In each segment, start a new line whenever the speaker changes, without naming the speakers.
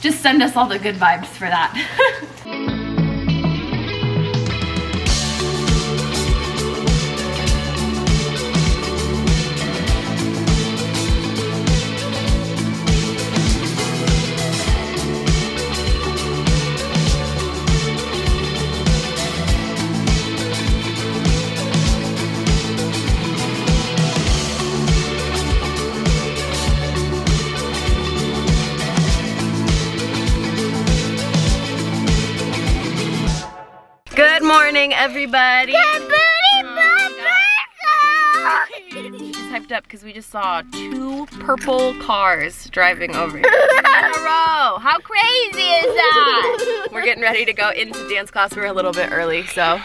just send us all the good vibes for that. Good morning, everybody.
Good morning,
She's hyped up because we just saw 2 purple cars driving over here in a row. How crazy is that? We're getting ready to go into dance class. We're a little bit early, so.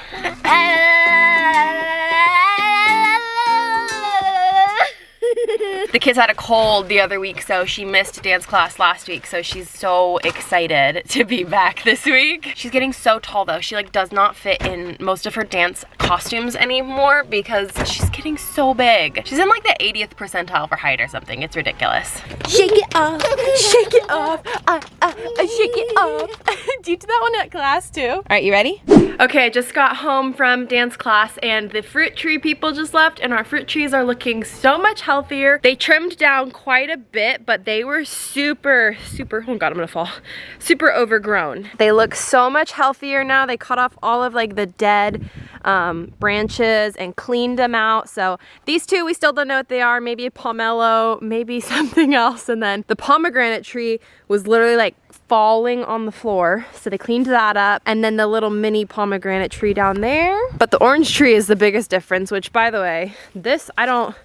The kids had a cold the other week, so she missed dance class last week, so she's so excited to be back this week. She's getting so tall though. She like does not fit in most of her dance costumes anymore because she's getting so big. She's in like the 80th percentile for height or something. It's ridiculous.
Shake it off, shake it off, shake it off.
Do you do that one at class too? All right, you ready? Okay, I just got home from dance class and the fruit tree people just left and our fruit trees are looking so much healthier. They trimmed down quite a bit, but they were super, oh God, I'm gonna fall. Super overgrown. They look so much healthier now. They cut off all of like the dead branches and cleaned them out. So these 2, we still don't know what they are. Maybe a pomelo, maybe something else. And then the pomegranate tree was literally like falling on the floor, so they cleaned that up. And then the little mini pomegranate tree down there. But the orange tree is the biggest difference, which by the way, this, I don't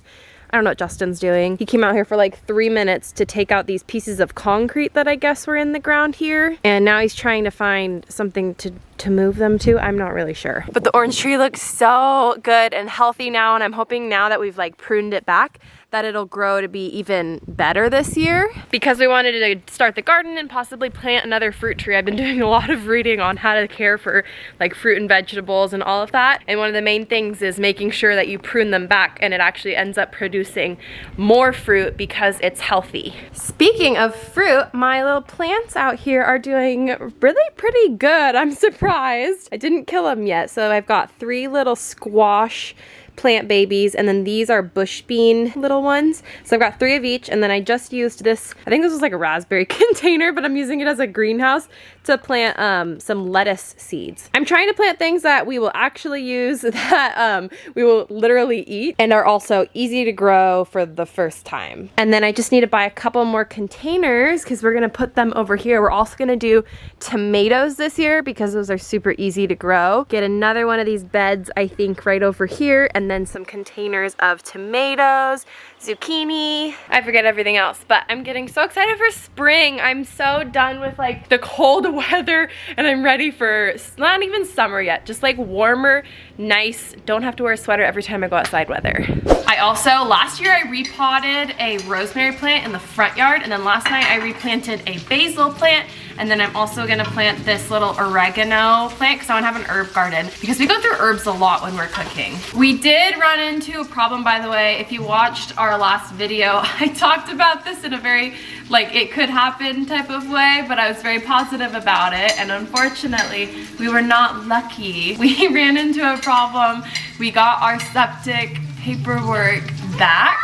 know what Justin's doing. He came out here for like 3 minutes to take out these pieces of concrete that I guess were in the ground here. And now he's trying to find something to move them to. I'm not really sure. But the orange tree looks so good and healthy now, and I'm hoping now that we've like pruned it back that it'll grow to be even better this year. Because we wanted to start the garden and possibly plant another fruit tree. I've been doing a lot of reading on how to care for like fruit and vegetables and all of that. And one of the main things is making sure that you prune them back and it actually ends up producing more fruit because it's healthy. Speaking of fruit, my little plants out here are doing really pretty good. I'm surprised. I didn't kill them yet. So I've got 3 little squash plant babies, and then these are bush bean little ones. So I've got 3 of each, and then I just used this, I think this was like a raspberry container, but I'm using it as a greenhouse to plant some lettuce seeds. I'm trying to plant things that we will actually use, that we will literally eat, and are also easy to grow for the first time. And then I just need to buy a couple more containers because we're gonna put them over here. We're also gonna do tomatoes this year because those are super easy to grow. Get another one of these beds, I think, right over here, and then some containers of tomatoes, zucchini. I forget everything else, but I'm getting so excited for spring. I'm so done with like the cold weather, and I'm ready for not even summer yet, just like warmer, nice, don't have to wear a sweater every time I go outside weather. I also, last year I repotted a rosemary plant in the front yard, and then last night I replanted a basil plant, and then I'm also gonna plant this little oregano plant because I wanna have an herb garden because we go through herbs a lot when we're cooking. We did run into a problem, by the way. If you watched our last video, I talked about this in a very like it could happen type of way, but I was very positive about it, and unfortunately we were not lucky. We ran into a problem. We got our septic paperwork back.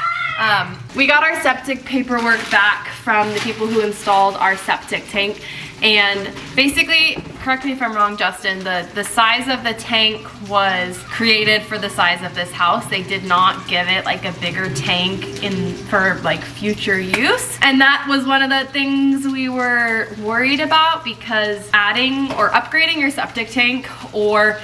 We got our septic paperwork back from the people who installed our septic tank, and basically, correct me if I'm wrong, Justin, the size of the tank was created for the size of this house. They did not give it like a bigger tank for like future use. And that was one of the things we were worried about, because adding or upgrading your septic tank or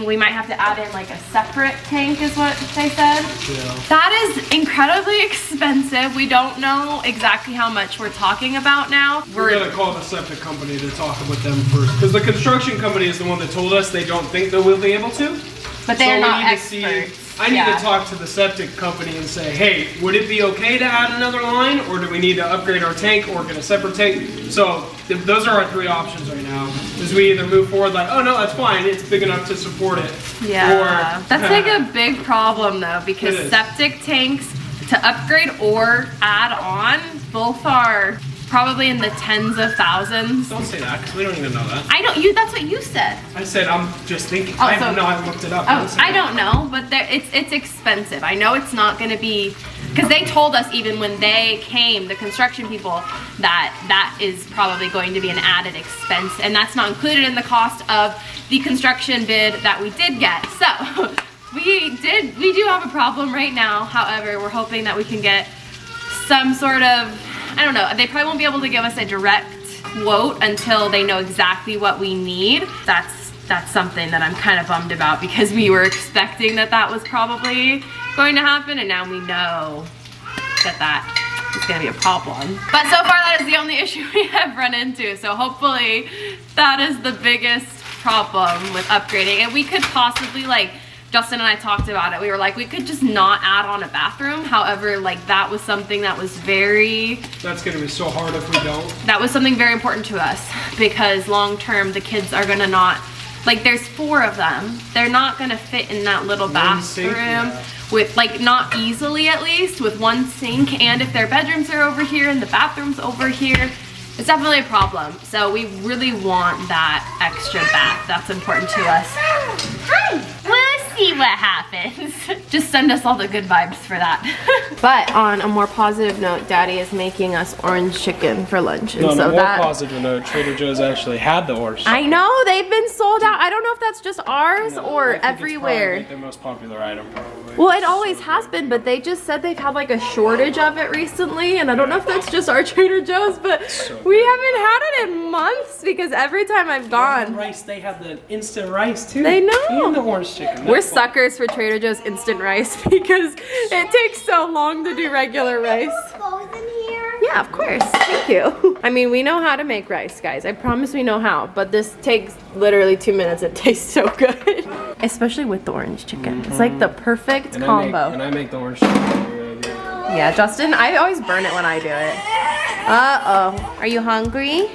we might have to add in like a separate tank is what they said. Yeah. That is incredibly expensive. We don't know exactly how much we're talking about now.
We're gonna call the septic company to talk with them first, because the construction company is the one that told us they don't think they will be able to.
But they're not experts.
I need to talk to the septic company and say, hey, would it be okay to add another line, or do we need to upgrade our tank or get a separate tank? So those are our 3 options right now. Is we either move forward like, oh no, that's fine, it's big enough to support it.
Yeah,
or,
that's like a big problem though, because septic tanks to upgrade or add on, both are probably in the tens of thousands.
Don't say that, because we don't even know that.
I don't, that's what you said.
I said I'm just thinking.
Oh,
I have not looked it up.
Oh, I don't know, but it's expensive. I know it's not gonna be, because they told us even when they came, the construction people, that is probably going to be an added expense, and that's not included in the cost of the construction bid that we did get. So we do have a problem right now. However, we're hoping that we can get some sort of, I don't know, they probably won't be able to give us a direct quote until they know exactly what we need. That's something that I'm kind of bummed about, because we were expecting that was probably going to happen, and now we know that is gonna be a problem. But so far that is the only issue we have run into, so hopefully that is the biggest problem with upgrading. And we could possibly, like, Justin and I talked about it. We were like, we could just not add on a bathroom. However, like, that was something that was very...
That's gonna be so hard if we don't.
That was something very important to us, because long term, the kids are gonna not... Like, there's 4 of them. They're not gonna fit in that little bathroom with, like, not easily at least, with one sink. And if their bedrooms are over here and the bathroom's over here, it's definitely a problem. So we really want that extra bath. That's important to us. Hi. We'll see what happens. Just send us all the good vibes for that. But on a more positive note, Daddy is making us orange chicken for lunch. And
on
so
a more positive note, Trader Joe's actually had the orange chicken.
I know, they've been sold out. I don't know if that's just ours or everywhere.
It's their most popular item, probably.
Well, it always has been, but they just said they've had like a shortage of it recently, and I don't know if that's just our Trader Joe's, but we haven't had it in months, because every time I've gone...
Rice, they have the instant rice too.
They know.
And the orange chicken.
We're suckers for Trader Joe's instant rice, because it takes so long to do regular rice. Yeah, of course. Thank you. I mean, we know how to make rice, guys. I promise we know how, but this takes literally 2 minutes. It tastes so good. Especially with the orange chicken. It's like the perfect combo.
I make the orange chicken.
Yeah, Justin, I always burn it when I do it. Uh-oh. Are you hungry?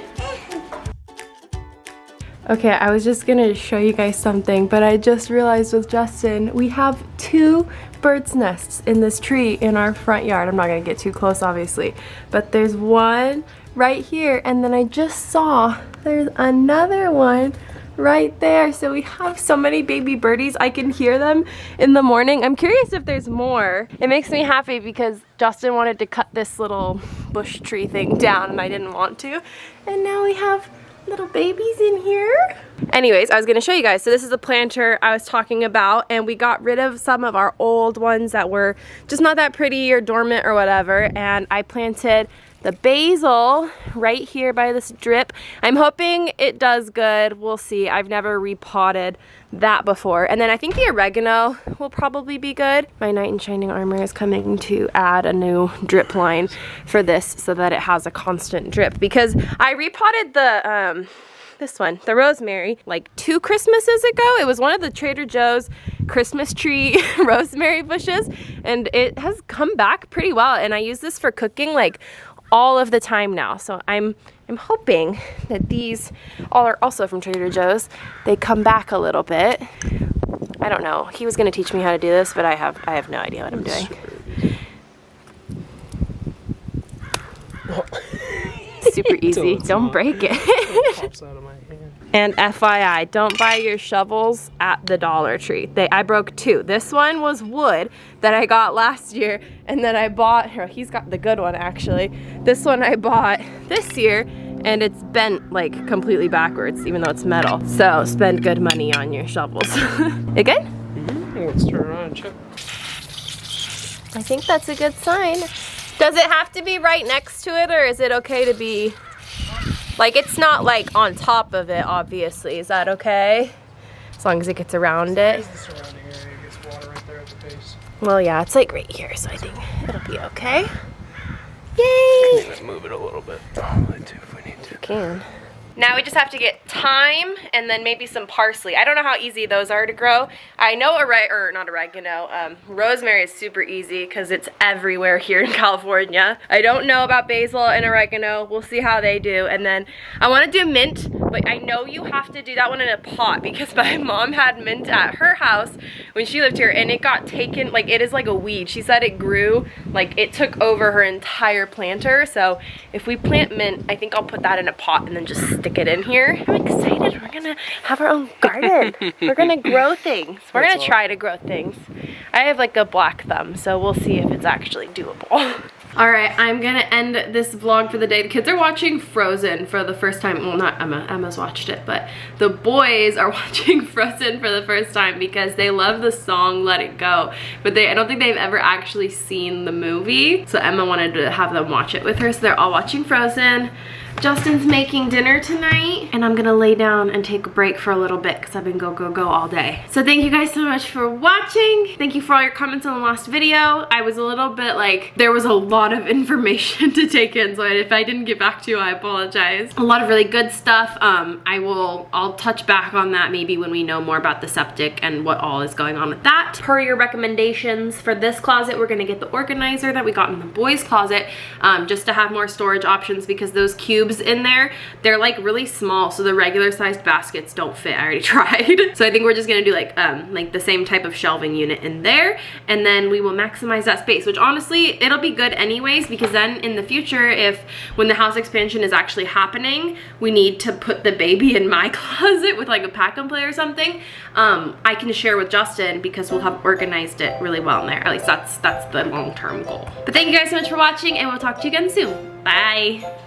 Okay, I was just gonna show you guys something, but I just realized with Justin, we have 2 bird's nests in this tree in our front yard. I'm not gonna get too close, obviously, but there's one right here, and then I just saw there's another one right there. So we have so many baby birdies. I can hear them in the morning. I'm curious if there's more. It makes me happy because Justin wanted to cut this little bush tree thing down, and I didn't want to, and now we have little babies in here. Anyways, I was gonna show you guys. So this is the planter I was talking about, and we got rid of some of our old ones that were just not that pretty or dormant or whatever, and I planted the basil right here by this drip. I'm hoping it does good. We'll see. I've never repotted that before. And then I think the oregano will probably be good. My knight in shining armor is coming to add a new drip line for this so that it has a constant drip, because I repotted the this one, the rosemary, like 2 Christmases ago. It was one of the Trader Joe's Christmas tree rosemary bushes, and it has come back pretty well, and I use this for cooking like all of the time now. So I'm hoping that these all are also from Trader Joe's. They come back a little bit. I don't know. He was gonna teach me how to do this, but I have no idea what I'm doing. Super easy. Don't break it.
Pops out of my hand.
And FYI, don't buy your shovels at the Dollar Tree. I broke 2. This one was wood that I got last year, and then I bought, he's got the good one actually. This one I bought this year, and it's bent like completely backwards, even though it's metal. So spend good money on your shovels. It good?
Mm-hmm. Let's turn around and check.
I think that's a good sign. Does it have to be right next to it, or is it okay to be, like, it's not like on top of it, obviously. Is that okay? As long as it gets around it.
The surrounding area gets water right there at the base.
Well, yeah, it's like right here, so I think it'll be okay. Yay!
Let's move it a little bit. Probably too if we need to.
You can. Now we just have to get thyme and then maybe some parsley. I don't know how easy those are to grow. I know rosemary is super easy because it's everywhere here in California. I don't know about basil and oregano. We'll see how they do. And then I want to do mint, but I know you have to do that one in a pot because my mom had mint at her house when she lived here and it got taken, like it is like a weed. She said it grew, like it took over her entire planter. So if we plant mint, I think I'll put that in a pot and then just stick it in here. I'm excited. We're gonna have our own garden. We're gonna grow things. We're gonna try to grow things. I have like a black thumb, so we'll see if it's actually doable. Alright, I'm gonna end this vlog for the day. The kids are watching Frozen for the first time. Well, not Emma. Emma's watched it, but the boys are watching Frozen for the first time because they love the song Let It Go. But I don't think they've ever actually seen the movie. So Emma wanted to have them watch it with her. So they're all watching Frozen. Justin's making dinner tonight and I'm gonna lay down and take a break for a little bit because I've been go all day. So thank you guys so much for watching. Thank you for all your comments on the last video. I was a little bit like, there was a lot of information to take in, so if I didn't get back to you, I apologize. A lot of really good stuff. I'll touch back on that maybe when we know more about the septic and what all is going on with that. Per your recommendations for this closet, we're gonna get the organizer that we got in the boys' closet just to have more storage options because those cubes in there, they're like really small, so the regular sized baskets don't fit. I already tried. So I think we're just gonna do like the same type of shelving unit in there, and then we will maximize that space, which honestly it'll be good anyways because then in the future, when the house expansion is actually happening, we need to put the baby in my closet with like a pack and play or something. I can share with Justin because we'll have organized it really well in there. At least that's the long-term goal. But thank you guys so much for watching and we'll talk to you again soon. Bye.